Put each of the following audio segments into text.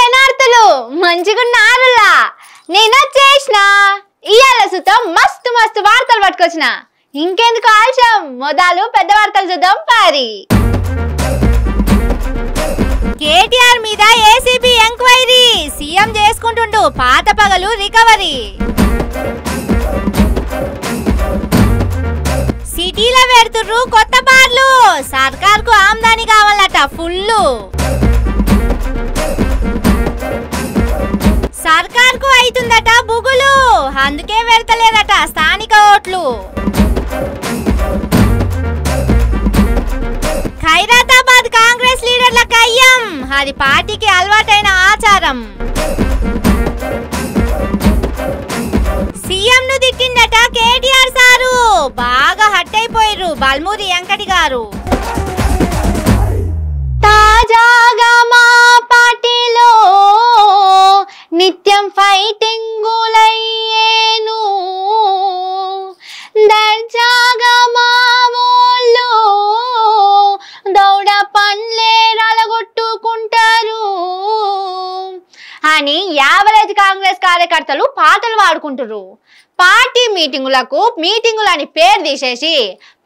శనార్థులు మంచిగున్నారులా నేను వచ్చేసిన ఇయాల సుతం మస్తు మస్తు వార్తలు పట్టుకొచ్చిన ఇంకెందుకు ఆలస్యం మొదలు పెద్ద వార్తలు చూద్దాం పారి కేటీఆర్ మీద ఏసీబీ ఎంక్వైరీ సీఎం చేసుకుంటుండు పాత పగలు రికవరీ సిటీలో పెడుతుర్రు కొత్త బార్లు సర్కార్కు ఆమ్దాని కావాలట ఫుల్లు సర్కార్కు అవుతుందట బుగులు అందుకే పెడతలేదట స్థానిక ఓట్లు ఖైరతాబాద్ కాంగ్రెస్ లీడర్ల కయ్యం అది పార్టీకి అలవాటైన ఆచారం సీఎం ను తిట్టిందట కేటీఆర్ సారు బాగా హట్ అయిపోయారు బల్మూరి వెంకటి గారు తాజాగా మా పార్టీలో నిత్యం ఫైటింగులయ్యేను దర్జాగా మా ఊళ్ళో దౌడ పండ్లే రలగొట్టుకుంటారు అని యావరేజ్ కాంగ్రెస్ కార్యకర్తలు పాటలు పాడుకుంటారు పార్టీ మీటింగులని పేరు తీసేసి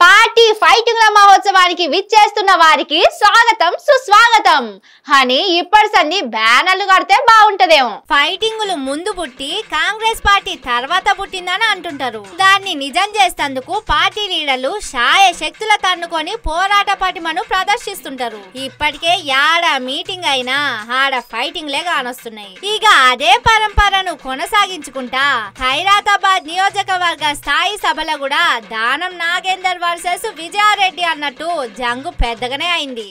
పార్టీ ఫైటింగ్ల మహోత్సవానికి విచ్చేస్తున్న వారికి స్వాగతం సుస్వాగతం అని ఇప్పటి సంది బ్యానర్లు కడితే బాగుంటదేమో ఫైటింగులు ముందు పుట్టి కాంగ్రెస్ పార్టీ తర్వాత పుట్టిందని అంటుంటారు దాన్ని నిజం చేసేందుకు పార్టీ లీడర్లు శాయ శక్తుల తన్నుకొని పోరాట పటిమను ప్రదర్శిస్తుంటారు ఇప్పటికే యాడ మీటింగ్ అయినా ఆడ ఫైటింగ్లే కానొస్తున్నాయి ఇక అదే పరంపరను కొనసాగించుకుంటా ఖైరతాబాద్ నియోజకవర్గ స్థాయి సభలో కూడా దానం నాగేందర్ వర్సెస్ విజయారెడ్డి అన్నట్టు జంగు పెద్దగానే అయింది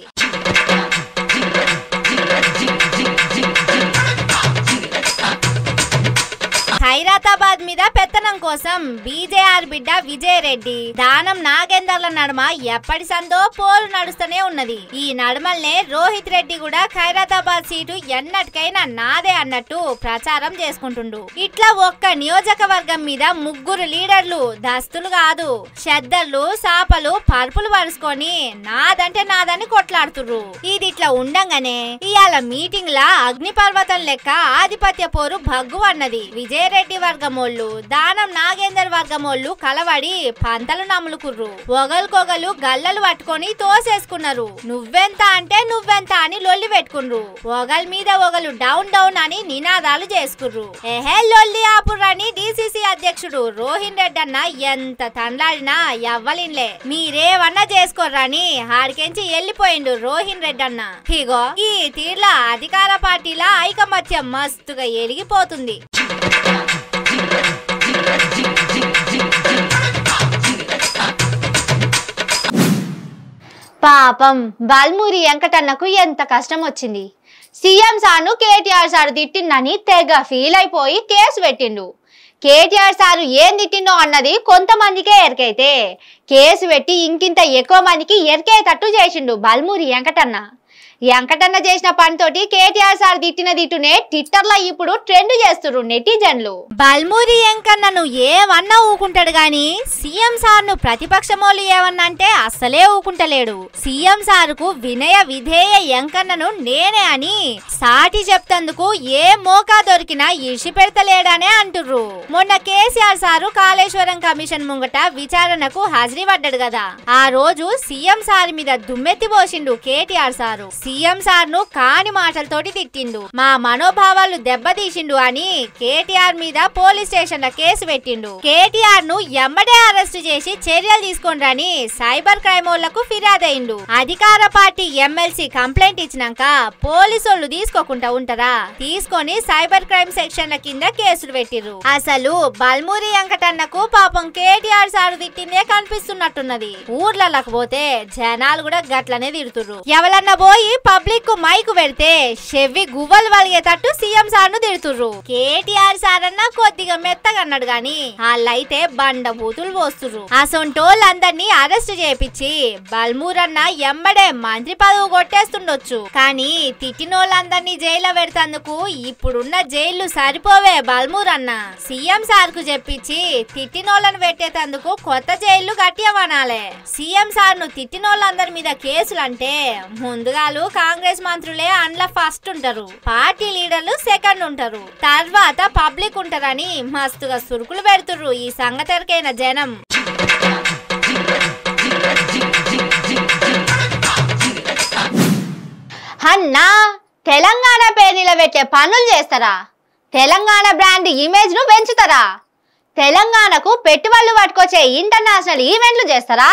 ఖైరతాబాద్ మీద పెత్తనం కోసం బీజేఆర్ బిడ్డ విజయరెడ్డి దానం నాగేందర్ల నడుమ ఎప్పటి సందో పోరు నడుస్తూనే ఉన్నది ఈ నడుమల్నే రోహిత్ రెడ్డి కూడా ఖైరతాబాద్ సీటు ఎన్నటికైనా నాదే అన్నట్టు ప్రచారం చేసుకుంటుండు ఇట్లా ఒక్క నియోజకవర్గం మీద ముగ్గురు లీడర్లు దస్తులు కాదు షద్దర్లు సాపలు పరుపులు పరుచుకొని నాదంటే నాదని కొట్లాడుతుర్రు ఇది ఇట్లా ఉండంగానే ఇవాళ మీటింగ్ లా అగ్నిపర్వతం లెక్క ఆధిపత్య పోరు భగ్గు అన్నది విజయరెడ్డి వర్గమోళ్ళు దానం నాగేందర్ వర్గమోళ్ళు కలవడి పంతలు నమ్ములుకుర్రు ఒగలుకొగలు గల్లలు పట్టుకొని తోసేసుకున్నారు నువ్వెంత అంటే నువ్వెంత అని లొల్లి పెట్టుకున్నారు ఒగల్ మీద ఒగలు డౌన్ డౌన్ అని నినాదాలు చేసుకుర్రు ఎహే లొల్లి ఆపుర్రని డిసిసి అధ్యక్షుడు రోహిన్ రెడ్డి అన్న ఎంత తండ్లాడినా ఎవ్వలిన్లే మీరేమన్నా చేసుకోర్రని హాడికెంచి వెళ్ళిపోయిండు రోహిన్ రెడ్డి అన్న ఇగో ఈ తీర్ల అధికార పార్టీల ఐకమత్యం మస్తుగా ఎరిగిపోతుంది పాపం బల్మూరి వెంకటన్నకు ఎంత కష్టం వచ్చింది సీఎం సార్ను కేటీఆర్ సార్ తిట్టిందని తెగ ఫీల్ అయిపోయి కేసు పెట్టిండు కేటీఆర్ సారు ఏం తిట్టిండో అన్నది కొంతమందికే ఎరికైతే కేసు పెట్టి ఇంకింత ఎక్కువ మందికి ఎరికేటట్టు చేసిండు బల్మూరి వెంకటన్న వెంకటన్న చేసిన పనితోటి కేటీఆర్ సార్ తిట్టిన తిట్టునే ట్విట్టర్లో ఇప్పుడు ట్రెండ్ చేస్తున్నారు నెటిజన్లు బల్మూరి వెంకన్నను ఏమన్నా ఊకుంటాడు గాని సీఎం సార్ ను ప్రతిపక్షమోళ్ళు ఏమన్నా అంటే అస్సలే ఊకుంటలేడు సీఎం సార్కు వినయ విధేయ వెంకన్నను నేనే అని సాటి చెప్తందుకు ఏ మోకా దొరికినా ఇషి పెడతలేడనే అంటుర్రు మొన్న కేసీఆర్ సారు కాళేశ్వరం కమిషన్ ముంగట విచారణకు హాజరీ పడ్డాడు కదా ఆ రోజు సీఎం సార్ మీద దుమ్మెత్తి పోసిండు కేటీఆర్ సారు సీఎం సార్ ను కాని మాటలతోటి తిట్టిండు మా మనోభావాలు దెబ్బతీసిండు అని కేటీఆర్ మీద పోలీస్ స్టేషన్ లో కేసు పెట్టిండు కేటీఆర్ ను ఎమ్మడే అరెస్టు చేసి చర్యలు తీసుకోండి సైబర్ క్రైమ్ వాళ్లకు ఫిర్యాదయిండు అధికార పార్టీ ఎమ్మెల్సీ కంప్లైంట్ ఇచ్చినాక పోలీసులు తీసుకోకుండా ఉంటారా తీసుకొని సైబర్ క్రైమ్ సెక్షన్ కింద కేసులు పెట్టిర్రు అసలు బల్మూరి వెంకటన్నకు పాపం కేటీఆర్ సార్ తిట్టిందే కనిపిస్తున్నట్టున్నది ఊర్లలోకి పోతే జనాలు కూడా గట్లనే తిడుతుర్రు ఎవరన్నా పోయి పబ్లిక్ కు మైకు పెడితే చెవి గువ్వలు వలిగేటట్టు సీఎం సార్ ను తిడుతుర్రు కేటీఆర్ సార్ అన్న కొద్దిగా మెత్తగా అన్నాడు గాని వాళ్ళైతే బండ బూతులు పోస్తుర్రు అసొంటోళ్ళందరినీ అరెస్ట్ చేపించి బల్మూరన్న ఎమ్మడే మంత్రి పదవి కొట్టేస్తుండొచ్చు కానీ తిట్టినోళ్ళందరినీ జైల్లో పెడతందుకు ఇప్పుడున్న జైళ్లు సరిపోవే బల్మూరన్న సీఎం సార్ కు చెప్పించి తిట్టినోళ్ళను పెట్టేటందుకు కొత్త జైళ్లు కట్టియమనాలే సీఎం సార్ ను తిట్టినోళ్ళందరి మీద కేసులంటే ముందుగాలు కాంగ్రెస్ మంత్రులే అండ్ల ఫస్ట్ ఉంటారు, పార్టీ లీడర్లు సెకండ్ ఉంటారు, తర్వాత పబ్లిక్ ఉంటారని మస్తుగా సురుకులు పెడుతుర్రు ఈ సంగతెరకైన జనం. అన్నా తెలంగాణ పేరు నిలబెట్టే పనులు చేస్తారా? తెలంగాణ బ్రాండ్ ఇమేజ్ ను పెంచుతారా? తెలంగాణకు పెట్టుబడులు పట్టుకొచ్చే ఇంటర్నేషనల్ ఈవెంట్లు చేస్తారా?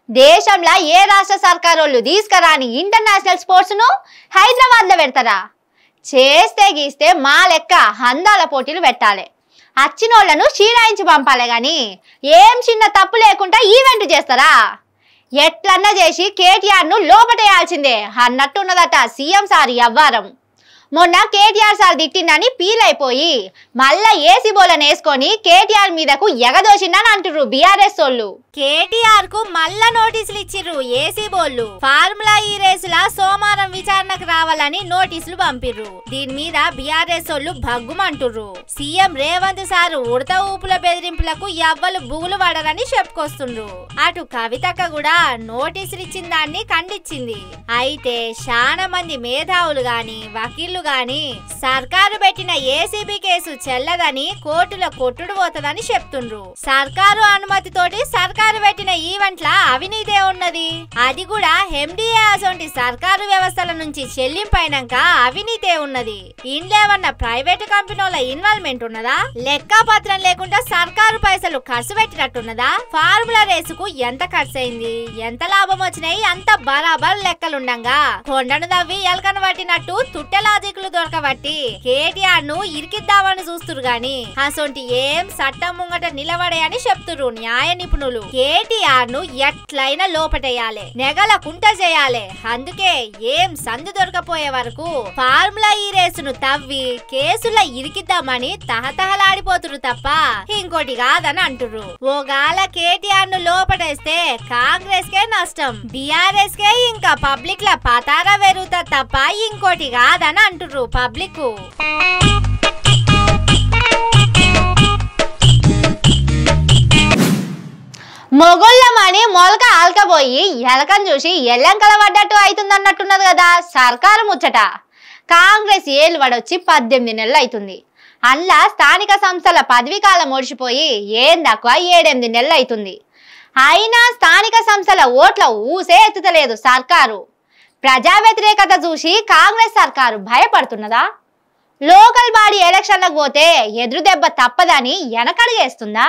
దేశంలో ఏ రాష్ట్ర సర్కారోళ్ళు తీసుకురాని ఇంటర్నేషనల్ స్పోర్ట్స్ ను హైదరాబాద్ లో పెడతారా? చేస్తే గీస్తే మా లెక్క అందాల పోటీలు పెట్టాలి, అచ్చినోళ్లను చీడాయించి పంపాలి, గాని ఏం చిన్న తప్పు లేకుండా ఈవెంట్ చేస్తారా? ఎట్లన్నా చేసి కేటీఆర్ ను లోపటేయాల్సిందే అన్నట్టున్నదట సీఎం సార్ వ్యవహారం. మొన్న కేటీఆర్ సార్ తిట్టిందని ఫీల్ అయిపోయి మళ్ళా ఏసీ బోలను వేసుకొని కేటీఆర్ మీదకు ఎగదోసిందని అంటుర్రు బీఆర్ఎస్ వాళ్ళు. కేటీఆర్ కు మళ్ళా నోటీసులు ఇచ్చిర్రు ఏసీ బోళ్ళు. ఫార్ములా ఈ రేసుల సోమవారం విచారణకు రావాలని నోటీసులు పంపిర్రు. దీని మీద బీఆర్ఎస్ వాళ్ళు భగ్గుమంటుర్రు. సీఎం రేవంత్ సార్ ఉడత ఊపుల బెదిరింపులకు ఎవ్వలు బుగులు పడరని చెప్పుకొస్తుండ్రు. అటు కవితక్క కూడా నోటీసులు ఇచ్చిన దాన్ని ఖండించింది. అయితే చాలా మంది మేధావులు గాని వకీళ్లు గాని సర్కారు పెట్టిన ఏసీబీ కేసు చెల్లదని కోర్టులో కొట్టుడు పోతదని చెప్తుండ్రు. సర్కారు అనుమతితోటి సర్కారు పెట్టిన ఈవెంట్ల అవినీతే ఉన్నది, అది కూడా ఎండిఏ అసొంటి సర్కారు వ్యవస్థల నుంచి చెల్లింపైనాక అవినీతే ఉన్నది. ఇండ్లేమన్నా ప్రైవేటు కంపెనీల ఇన్వాల్వ్మెంట్ ఉన్నదా? లెక్కపత్రం లేకుండా సర్కారు పైసలు ఖర్చు పెట్టినట్టున్నదా? ఫార్ములా రేసుకు ఎంత ఖర్చు అయింది, ఎంత లాభం వచ్చినాయి అంత బరాబర్ లెక్కలుండగా కొండను దవ్వి ఎలకను పట్టినట్టు తుట్టెలాజిక్లు దొరకబట్టి కేటీఆర్ ను ఇరికిద్దామని చూస్తురు గాని అసొంటి ఏం చట్టం ముంగట నిలబడే అని చెప్తురు న్యాయ నిపుణులు. కేటీఆర్ ను ఎట్లయినా లోపటేయాలి, నెగలకుంట చేయాలి. అందుకే ఏం సందు దొరకపోయే వరకు ఫార్ములా ఈ రేసును తవ్వి కేసుల ఇరికిద్దామని తహతహలాడిపోతురు తప్ప ఇంకోటి కాదని అంటుర్రు. ఓగాల కేటీఆర్ ను లోపటేస్తే కాంగ్రెస్ కే నష్టం, బీఆర్ఎస్ కే ఇంకా పబ్లిక్ ల పతారా వెరుగుతా తప్ప ఇంకోటి కాదని అంటుర్రు పబ్లిక్. మొగోళ్ళమని మొలక ఆల్కపోయి ఎలకను చూసి ఎల్లంకల పడ్డట్టు అవుతుందన్నట్టున్నది కదా సర్కారు ముచ్చట. కాంగ్రెస్ ఏళ్ళు పడొచ్చి 18 నెలలు అవుతుంది. అందులో స్థానిక సంస్థల పదవీకాలం ఓడిచిపోయి ఏం తక్కువ 7-8 నెలలు అవుతుంది. అయినా స్థానిక సంస్థల ఓట్ల ఊసే ఎత్తుతలేదు సర్కారు. ప్రజా వ్యతిరేకత చూసి కాంగ్రెస్ సర్కారు భయపడుతున్నదా? లోకల్ బాడీ ఎలక్షన్లకు పోతే ఎదురు దెబ్బ తప్పదని వెనకడుగేస్తుందా?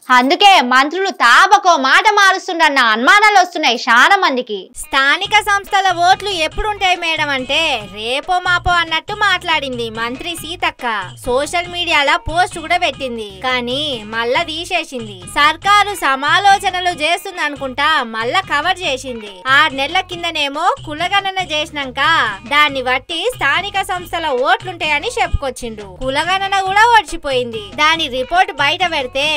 అందుకే మంత్రులు తాపకో మాట మారుస్తుండన్న అనుమానాలు వస్తున్నాయి చాలా మందికి. స్థానిక సంస్థల ఓట్లు ఎప్పుడుంటాయి మేడం అంటే రేపో మాపో అన్నట్టు మాట్లాడింది మంత్రి సీతక్క. సోషల్ మీడియాలో పోస్ట్ కూడా పెట్టింది, కానీ మళ్ళా తీసేసింది. సర్కారు సమాలోచనలు చేస్తుంది అనుకుంటా మళ్ళా కవర్ చేసింది. 6 నెలల కిందనేమో కులగణన చేసినాక దాన్ని బట్టి స్థానిక సంస్థల ఓట్లుంటాయని చెప్పుకొచ్చిండు. కులగణన కూడా ఓడిచిపోయింది. దాని రిపోర్ట్ బయట పెడితే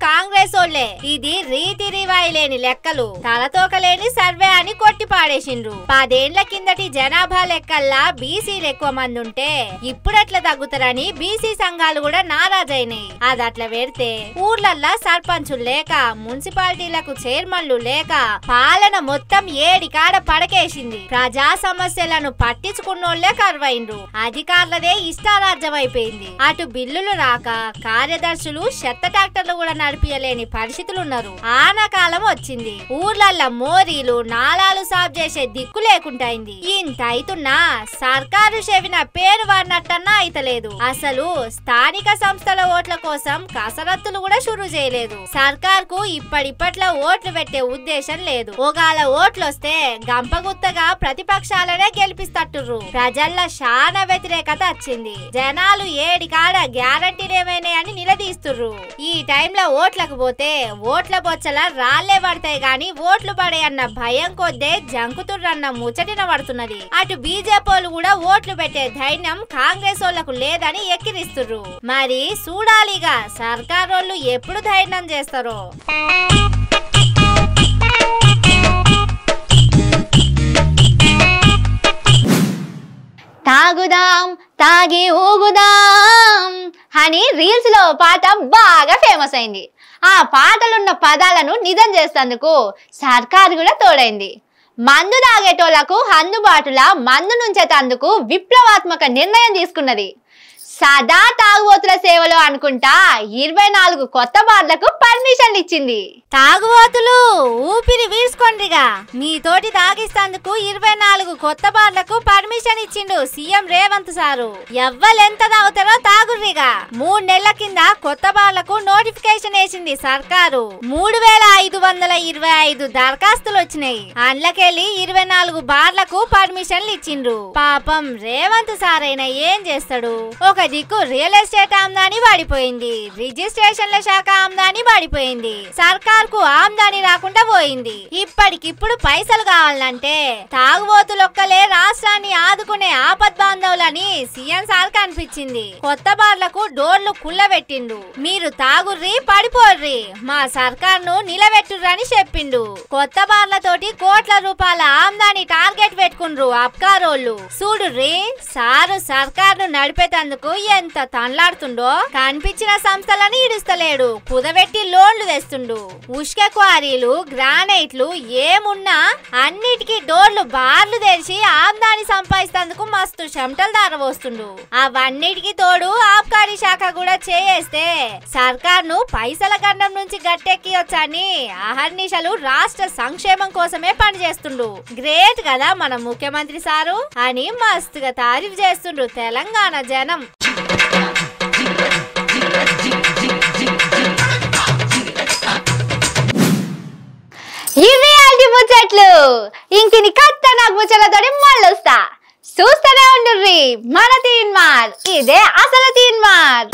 కాంగ్రెస్ ఓళ్లే ఇది రీతి రివాయి లేని లెక్కలు, తలతోకలేని సర్వే అని కొట్టి పాడేసిండ్రు. 10 ఏళ్ల కిందటి జనాభా లెక్కల్లా బీసీలు ఎక్కువ మంది ఉంటే ఇప్పుడెట్లా తగ్గుతారని బీసీ సంఘాలు కూడా నారాజైనాయి. అది అట్లా పెడితే ఊర్లల్లా సర్పంచులు లేక మున్సిపాలిటీలకు చైర్మన్లు లేక పాలన మొత్తం ఏడికాడ పడకేసింది. ప్రజా సమస్యలను పట్టించుకున్నోళ్లే కరువైండ్రు. అధికారులదే ఇష్టారాజ్యం అయిపోయింది. అటు బిల్లులు రాక కార్యదర్శులు చెత్త ట్రాక్టర్లు కూడా నడిపియలేని పరిస్థితులున్నారు. ఆనకాలం వచ్చింది. ఊర్లల్ల మోరీలు నాలాలు సాఫ్ చేసే దిక్కు లేకుంటైంది. ఇంత అయితున్నా సర్కారు చెవిన పేరు వాడినట్టన్నా అయితలేదు. అసలు స్థానిక సంస్థల ఓట్ల కోసం కసరత్తులు కూడా షురు చేయలేదు. సర్కార్ కు ఇప్పటిపట్ల ఓట్లు పెట్టే ఉద్దేశం లేదు. ఒకవేళ ఓట్లు వస్తే గంపగుత్తగా ప్రతిపక్షాలనే గెలిపిస్తట్టుర్రు. ప్రజల్లో చాలా వ్యతిరేకత వచ్చింది. జనాలు ఏడికాడ గ్యారంటీలేమైనా అని నిలదీస్తుర్రు. ఈ టైంలో ఓట్లకు పోతే ఓట్ల బొచ్చల రాళ్లే పడతాయి గాని ఓట్లు పడే అన్న భయం కొద్దే జంకుతుర్రన్న ముచ్చటిన పడుతున్నది. అటు బీజేపీలు కూడా ఓట్లు పెట్టే ధైర్యం కాంగ్రెస్ ఓళ్లకు లేదని ఎక్కిరిస్తుర్రు. మరి చూడాలిగా సర్కారోళ్ళు ఎప్పుడు ధైర్యం చేస్తారో. తాగుదాం తాగి ఊగుదాం అని రీల్స్ లో పాట బాగా ఫేమస్ అయింది. ఆ పాటలున్న పదాలను నిజం చేసేందుకు సర్కారు కూడా తోడైంది. మందు తాగేటోళ్లకు అందుబాటులో మందు నుంచేటందుకు విప్లవాత్మక నిర్ణయం తీసుకున్నది. సదా తాగుబోతుల సేవలో అనుకుంటా 24 కొత్త బార్లకు పర్మిషన్ ఇచ్చింది. తాగుబోతులు ఊపిరి వీడ్చుకోండిగా, మీతోటి తాగిస్తందుకు 24 కొత్త బార్లకు పర్మిషన్ ఇచ్చిండు సీఎం రేవంత్ సారు. ఎవ్వలెంత తాగుతారో తాగుర్రిగా. 3 నెలల కింద కొత్త బార్లకు నోటిఫికేషన్ వేసింది సర్కారు. 3525 దరఖాస్తులు వచ్చినాయి. అందులోకెళ్ళి 24 బార్లకు పర్మిషన్లు ఇచ్చిండ్రు. పాపం రేవంత్ సారైనా ఏం చేస్తాడు? ఒక దిక్కు రియల్ ఎస్టేట్ ఆమ్దాని పడిపోయింది, రిజిస్ట్రేషన్ల శాఖ ఆమ్దాని పడిపోయింది, సర్కార్ కు ఆమ్దాని రాకుండా పోయింది. ఇప్పటికిప్పుడు పైసలు కావాలంటే తాగుబోతులొక్కలే రాష్ట్రాన్ని ఆదుకునే ఆపద్బాంధవులని సీఎం సార్ కనిపించింది. కొత్త బార్లకు డోర్లు కుల్లబెట్టిండు. మీరు తాగుర్రి పడిపోర్రి, మా సర్కార్ ను నిలబెట్టుర్రని చెప్పిండు. కొత్త బార్లతోటి కోట్ల రూపాయల ఆమ్దాని టార్గెట్ పెట్టుకుండ్రు అబ్కారోళ్ళు. చూడుర్రి, సారు సర్కార్ ను నడిపేటందుకు ఎంత తన్లాడుతుండో. కనిపించిన సంస్థలని ఇడుస్తలేడు, కుదబెట్టి లోన్లు తెస్తుండు. ఉష్క క్వారీలు, గ్రానైట్లు ఏమున్నా అన్నిటికీ డోర్లు బార్లు తెరిచి ఆమ్దాని సంపాదిస్తేందుకు మస్తు చెమటలు దారవోస్తుండు. అవన్నిటికీ తోడు ఆబ్కారీ శాఖ కూడా చేయేస్తే సర్కార్ ను పైసల గండం నుంచి గట్టెక్కియొచ్చని అహర్నిశలు రాష్ట్ర సంక్షేమం కోసమే పనిచేస్తుండు. గ్రేట్ కదా మన ముఖ్యమంత్రి సారు అని మస్తుగా తారీఫ్ చేస్తుండ్రు తెలంగాణ జనం. ఇవి అల్టి ముచ్చట్లు. ఇంకిని కొత్త నాకు ముచ్చట్లతో మళ్ళీ వస్తా. చూస్తూనే ఉండుర్రి మన తీన్మార్. ఇదే అసలు తీన్మార్.